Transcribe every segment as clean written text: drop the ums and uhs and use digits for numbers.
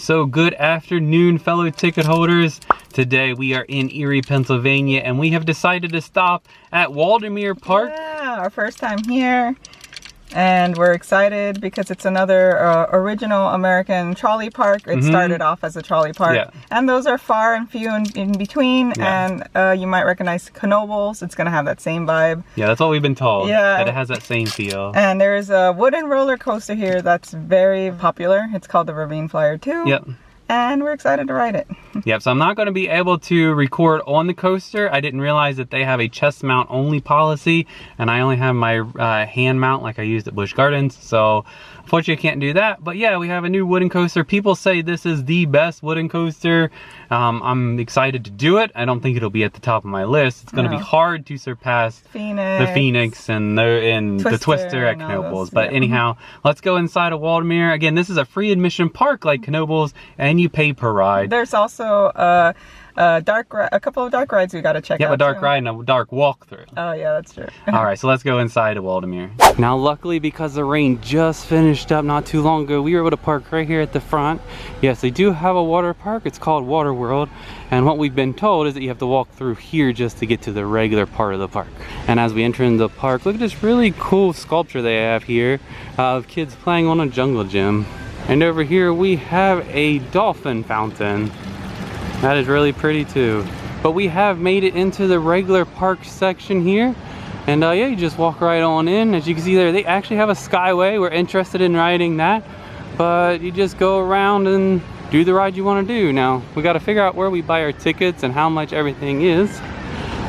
So good afternoon, fellow ticket holders. Today we are in Erie, Pennsylvania, and we have decided to stop at Waldameer Park. Yeah, our first time here. And we're excited because it's another original American trolley park. It started off as a trolley park. Yeah. And those are far and few in between. Yeah. And you might recognize Knoebels. It's going to have that same vibe. Yeah, that's what we've been told. Yeah. That it has that same feel. And there's a wooden roller coaster here that's very popular. It's called the Ravine Flyer II. Yep. And we're excited to ride it. Yep, so I'm not going to be able to record on the coaster. I didn't realize that they have a chest mount only policy, and I only have my hand mount like I used at Busch Gardens, so unfortunately I can't do that. But yeah, we have a new wooden coaster. People say this is the best wooden coaster. I'm excited to do it. I don't think it'll be at the top of my list. It's going to be hard to surpass the Phoenix and the Twister at Knoebels. But anyhow, let's go inside of Waldameer. Again, this is a free admission park like Knoebels, and you pay per ride. There's also a couple of dark rides we got to check out. Yeah, a dark ride and a dark walkthrough. Oh yeah, that's true. All right, so let's go inside of Waldameer. Now, luckily, because the rain just finished up not too long ago, we were able to park right here at the front. Yes, they do have a water park. It's called Water World, and what we've been told is that you have to walk through here just to get to the regular part of the park. And as we enter into the park, look at this really cool sculpture they have here of kids playing on a jungle gym. And over here we have a dolphin fountain. That is really pretty too. But we have made it into the regular park section here. And yeah, you just walk right on in. As you can see there, they actually have a Skyway. We're interested in riding that. But you just go around and do the ride you want to do. Now, we got to figure out where we buy our tickets and how much everything is.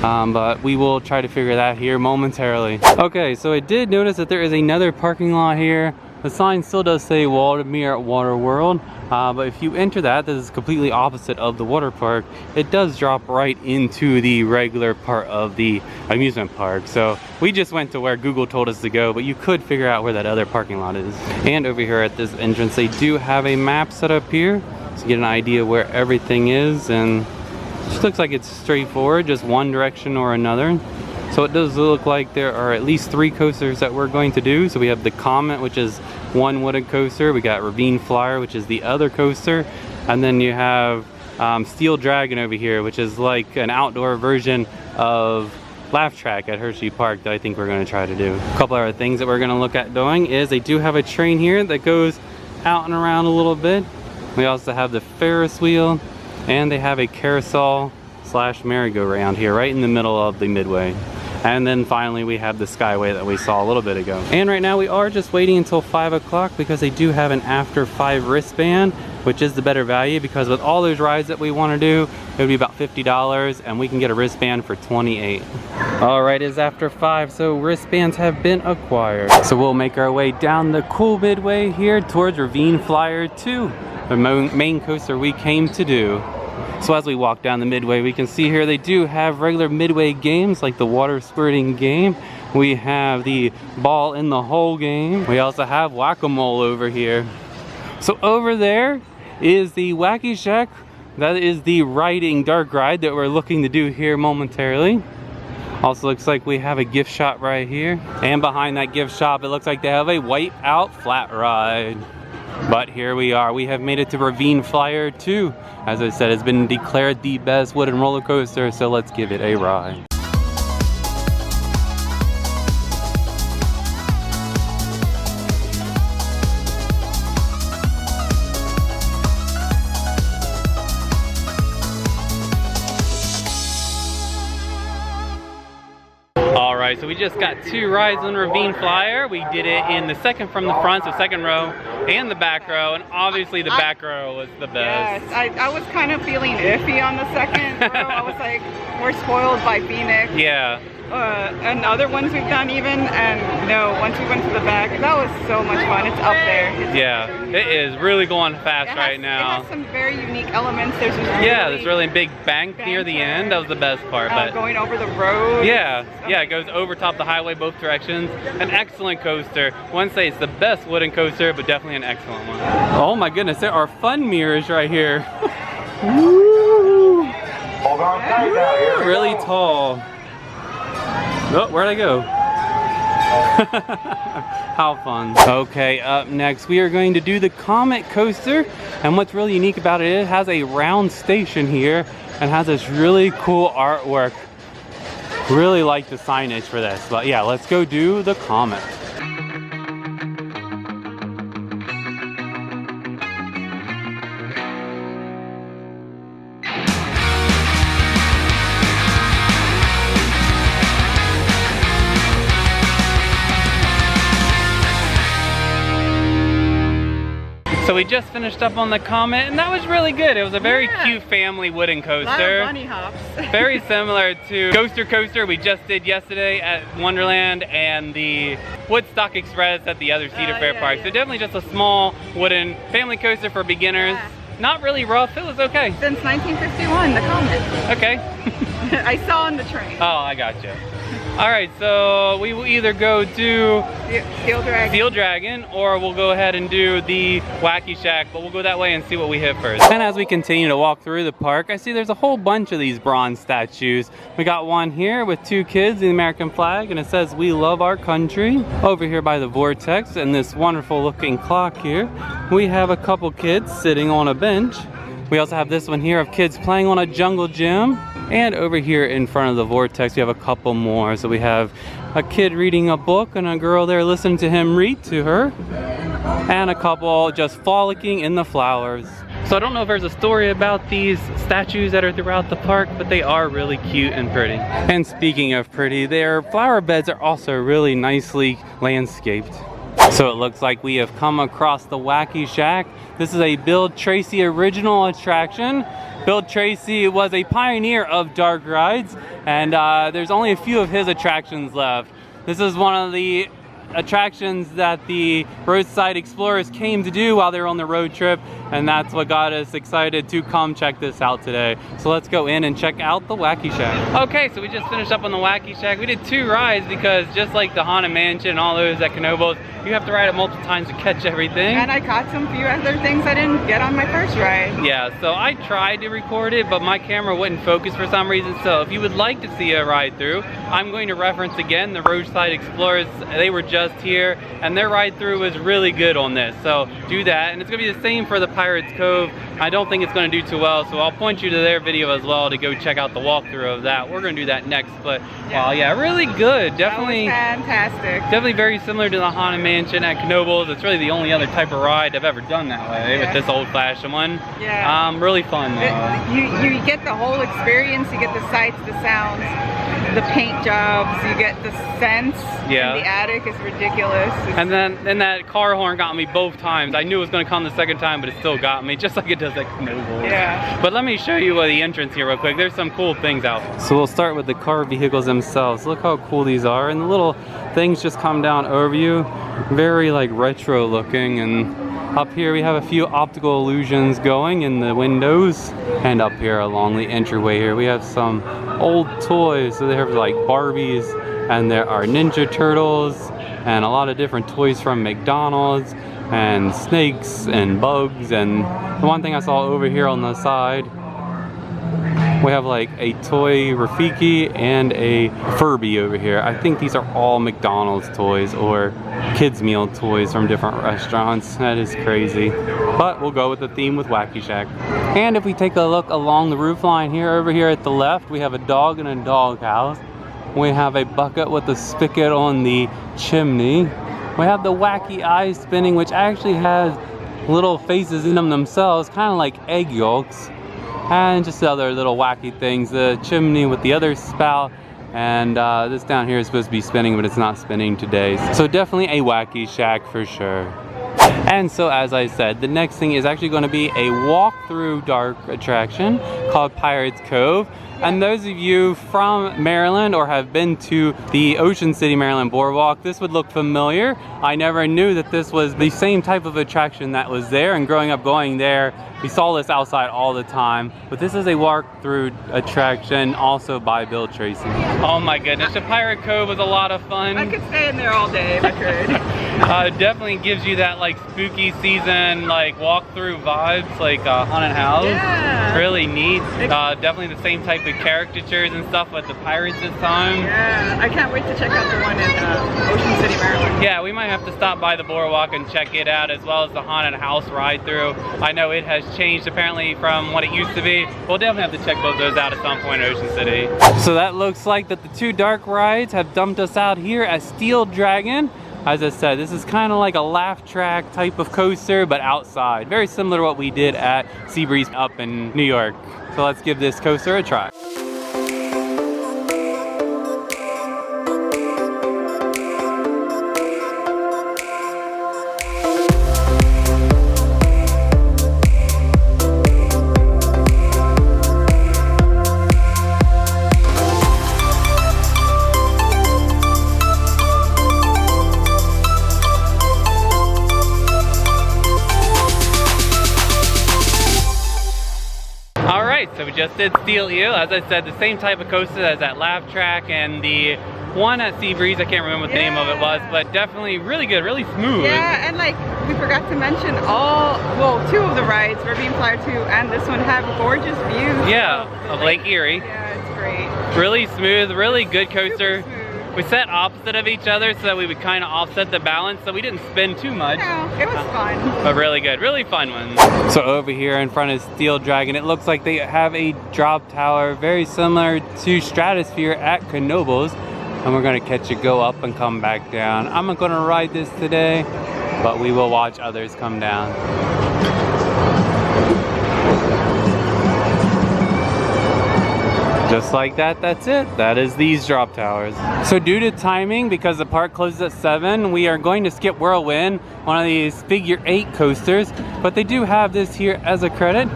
But we will try to figure that here momentarily. Okay, so I did notice that there is another parking lot here. The sign still does say Waldameer Water World, but if you enter that, this is completely opposite of the water park. It does drop right into the regular part of the amusement park. So we just went to where Google told us to go, but you could figure out where that other parking lot is. And over here at this entrance, they do have a map set up here to get an idea where everything is, and it just looks like it's straightforward, just one direction or another. So it does look like there are at least 3 coasters that we're going to do. So we have the Comet, which is one wooden coaster. We got Ravine Flyer, which is the other coaster. And then you have Steel Dragon over here, which is like an outdoor version of Laugh Track at Hershey Park that I think we're going to try to do. A couple other things that we're going to look at doing is they do have a train here that goes out and around a little bit. We also have the Ferris wheel, and they have a carousel / merry-go-round here right in the middle of the midway. And then finally we have the Skyway that we saw a little bit ago. And right now we are just waiting until 5 o'clock because they do have an after 5 wristband, which is the better value, because with all those rides that we want to do, it would be about $50 and we can get a wristband for $28. All right, it's after 5, so wristbands have been acquired. So we'll make our way down the cool midway here towards Ravine Flyer II, the main coaster we came to do. So as we walk down the midway, we can see here they do have regular midway games like the water squirting game. We have the ball in the hole game. We also have whack-a-mole over here. So over there is the Wacky Shack. That is the riding dark ride that we're looking to do here momentarily. Also looks like we have a gift shop right here. And behind that gift shop, it looks like they have a wipe out flat ride. But here we are. We have made it to Ravine Flyer II. As I said, it's been declared the best wooden roller coaster, so let's give it a ride. Alright, so we just got 2 rides on Ravine Flyer. We did it in the second from the front, so second row, and the back row, and obviously the back row was the best. Yes, I was kind of feeling iffy on the second row. I was like, we're spoiled by Phoenix. Yeah. And other ones we've done even, and no, once we went to the back, that was so much fun. It's up there. It is really going fast right now. It has some very unique elements. There's this really big bank near the end. That was the best part. But going over the road. Yeah, it goes over top the highway both directions. An excellent coaster. I wouldn't say it's the best wooden coaster, but definitely an excellent one. Oh my goodness, there are fun mirrors right here. Woo! Hold on tight now. Here we really go. tall. Oh, where'd I go? How fun. Okay, up next we are going to do the Comet Coaster. And what's really unique about it, it has a round station here and has this really cool artwork. Really like the signage for this. But yeah, let's go do the Comet. So we just finished up on the Comet, and that was really good. It was a very cute family wooden coaster. A lot of bunny hops. Very similar to Coaster we just did yesterday at Wonderland and the Woodstock Express at the other Cedar Fair park. So definitely just a small wooden family coaster for beginners. Yeah. Not really rough, it was okay. Since 1951, the Comet. Okay. I saw on the train. Oh, I got you. All right, so we will either go do Steel Dragon, or we'll go ahead and do the Wacky Shack, but we'll go that way and see what we hit first. And as we continue to walk through the park, I see there's a whole bunch of these bronze statues. We got one here with two kids, the American flag, and it says, "We love our country." Over here by the vortex and this wonderful looking clock here, we have a couple kids sitting on a bench. We also have this one here of kids playing on a jungle gym. And over here in front of the vortex, we have a couple more. So we have a kid reading a book and a girl there listening to him read to her. And a couple just frolicking in the flowers. So I don't know if there's a story about these statues that are throughout the park, but they are really cute and pretty. And speaking of pretty, their flower beds are also really nicely landscaped. So it looks like we have come across the Wacky Shack. This is a Bill Tracy original attraction. Bill Tracy was a pioneer of dark rides, and there's only a few of his attractions left. This is one of the attractions that the roadside explorers came to do while they were on the road trip, and that's what got us excited to come check this out today. So let's go in and check out the Wacky Shack. Okay, so we just finished up on the Wacky Shack. We did 2 rides because just like the Haunted Mansion and all those at Knoebels, you have to ride it multiple times to catch everything. And I caught some few other things I didn't get on my first ride. Yeah, so I tried to record it, but my camera wouldn't focus for some reason. So if you would like to see a ride through, I'm going to reference again the Roadside Explorers. They were just here, and their ride through was really good on this. So do that, and it's gonna be the same for the Pirates Cove. I don't think it's gonna do too well, so I'll point you to their video as well to go check out the walkthrough of that. We're gonna do that next, but yeah, really good. Definitely fantastic. Definitely very similar to the Haunted Mansion at Knoebels. It's really the only other type of ride I've ever done that way with this old-fashioned one. Yeah. Really fun though. You get the whole experience. You get the sights, the sounds, the paint jobs. You get the sense. Yeah. In the attic is ridiculous. And then that car horn got me both times. I knew it was going to come the second time, but it still got me, just like it does at Knoebels. Yeah. But let me show you the entrance here real quick. There's some cool things out. So we'll start with the car vehicles themselves. Look how cool these are, and the little things just come down over you. Very like retro looking, and up here we have a few optical illusions going in the windows. And up here along the entryway here we have some old toys. So they have like Barbies, and there are Ninja Turtles, and a lot of different toys from McDonald's, and snakes and bugs. And the one thing I saw over here on the side, we have like a toy Rafiki and a Furby over here. I think these are all McDonald's toys or kids meal toys from different restaurants. That is crazy. But we'll go with the theme with Wacky Shack. And if we take a look along the roof line here, over here at the left, we have a dog in a dog house. We have a bucket with a spigot on the chimney. We have the Wacky eyes spinning, which actually has little faces in them themselves, kind of like egg yolks. And just other little wacky things. The chimney with the other spout, and this down here is supposed to be spinning, but it's not spinning today. So definitely a Wacky Shack for sure. And so as I said, the next thing is actually going to be a walk-through dark attraction called Pirates Cove. And those of you from Maryland or have been to the Ocean City, Maryland Boardwalk, this would look familiar. I never knew that this was the same type of attraction that was there, and growing up going there, we saw this outside all the time. But this is a walk-through attraction also by Bill Tracy. Oh my goodness, the Pirate Cove was a lot of fun. I could stay in there all day if I could. Definitely gives you that like spooky season, like walk-through vibes, like haunted house. Yeah. Really neat. Definitely the same type of caricatures and stuff with the pirates this time. Yeah, I can't wait to check out the one in Ocean City, Maryland. Yeah, we might have to stop by the boardwalk and check it out, as well as the haunted house ride through. I know it has changed apparently from what it used to be. We'll definitely have to check both those out at some point in Ocean City. So that looks like that the two dark rides have dumped us out here at Steel Dragon. As I said, this is kind of like a laugh track type of coaster, but outside. Very similar to what we did at Seabreeze up in New York. So let's give this coaster a try. So we just did Steel Eel. As I said, the same type of coaster as that laugh track and the one at Seabreeze. I can't remember what the name of it was, but definitely really good, really smooth. Yeah, and like we forgot to mention two of the rides, Ravine Flyer II and this one, have gorgeous views. Yeah, of Lake Erie. Yeah, it's great. Really smooth, really good coaster. Super smooth. We sat opposite of each other so that we would kind of offset the balance, so we didn't spin too much. No, it was fun. But really good, really fun one. So over here in front of Steel Dragon, it looks like they have a drop tower very similar to Stratosphere at Knoebels. And we're gonna catch it go up and come back down. I'm not gonna ride this today, but we will watch others come down. Just like that, that's it. That is these drop towers. So due to timing, because the park closes at 7, we are going to skip Whirlwind, one of these figure 8 coasters, but they do have this here as a credit.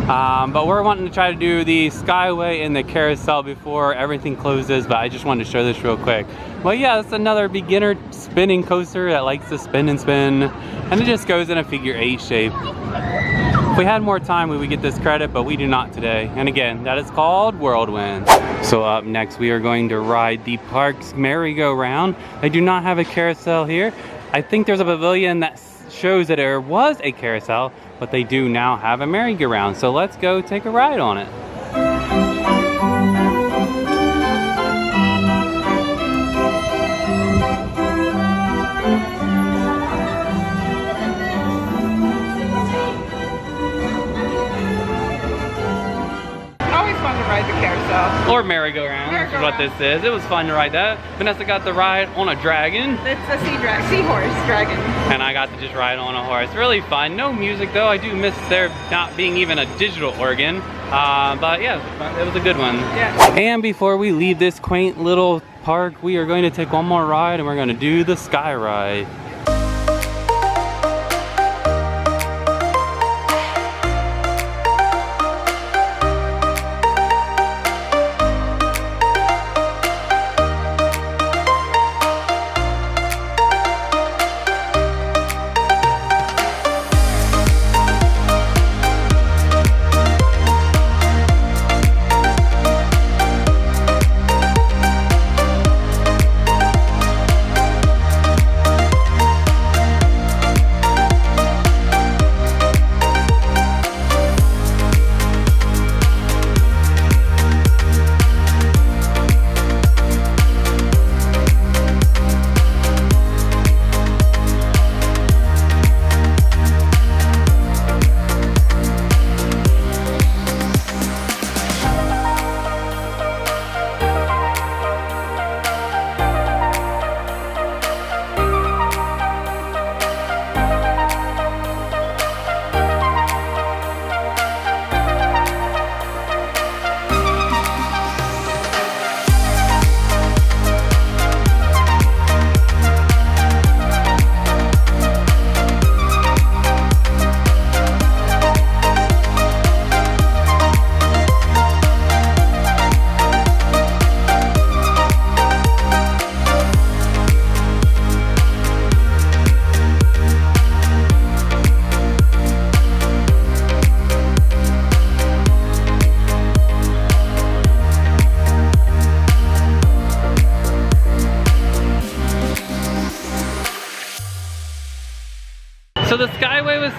But we're wanting to try to do the Skyway and the carousel before everything closes, but I just wanted to show this real quick. Well, yeah, it's another beginner spinning coaster that likes to spin and spin, and it just goes in a figure 8 shape. If we had more time, we would get this credit, but we do not today. And again, that is called Whirlwind. So up next, we are going to ride the park's MerryGoRound. They do not have a carousel here. I think there's a pavilion that shows that there was a carousel, but they do now have a merry-go-round. So let's go take a ride on it. The carousel. Or merry-go-round, which is what this is. It was fun to ride that. Vanessa got to ride on a dragon. It's a seahorse dragon. And I got to just ride on a horse. Really fun. No music though. I do miss there not being even a digital organ. But yeah, it was a good one. Yeah. And before we leave this quaint little park, we are going to take one more ride and we're going to do the Sky Ride.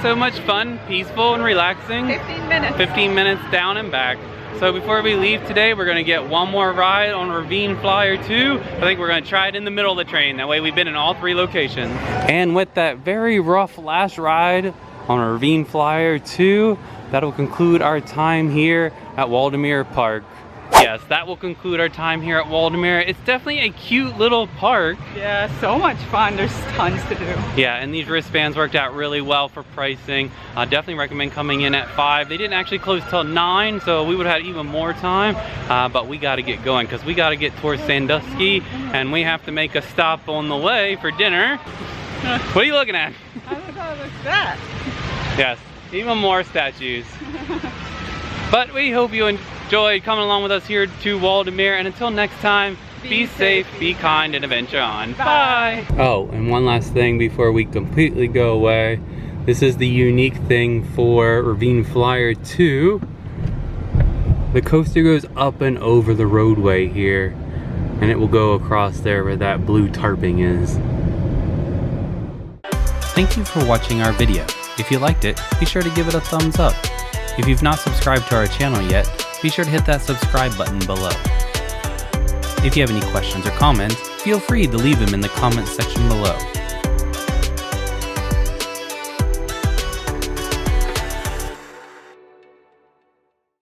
so much fun, peaceful, and relaxing. 15 minutes. 15 minutes down and back. So before we leave today, we're gonna get one more ride on Ravine Flyer II. I think we're gonna try it in the middle of the train. That way we've been in all 3 locations. And with that very rough last ride on Ravine Flyer II, that'll conclude our time here at Waldameer Park. Yes, that will conclude our time here at Waldameer. It's definitely a cute little park. Yeah, so much fun. There's tons to do. Yeah, and these wristbands worked out really well for pricing. I definitely recommend coming in at 5. They didn't actually close till 9, so we would have had even more time. But we got to get going because we got to get towards Sandusky, and we have to make a stop on the way for dinner. What are you looking at? I don't know, what's that? Yes, even more statues. But we hope you enjoyed coming along with us here to Waldameer, and until next time, be safe, be kind, and adventure on. Bye! Oh, and one last thing before we completely go away. This is the unique thing for Ravine Flyer II. The coaster goes up and over the roadway here, and it will go across there where that blue tarping is. Thank you for watching our video. If you liked it, be sure to give it a thumbs up. If you've not subscribed to our channel yet, be sure to hit that subscribe button below. If you have any questions or comments, feel free to leave them in the comments section below.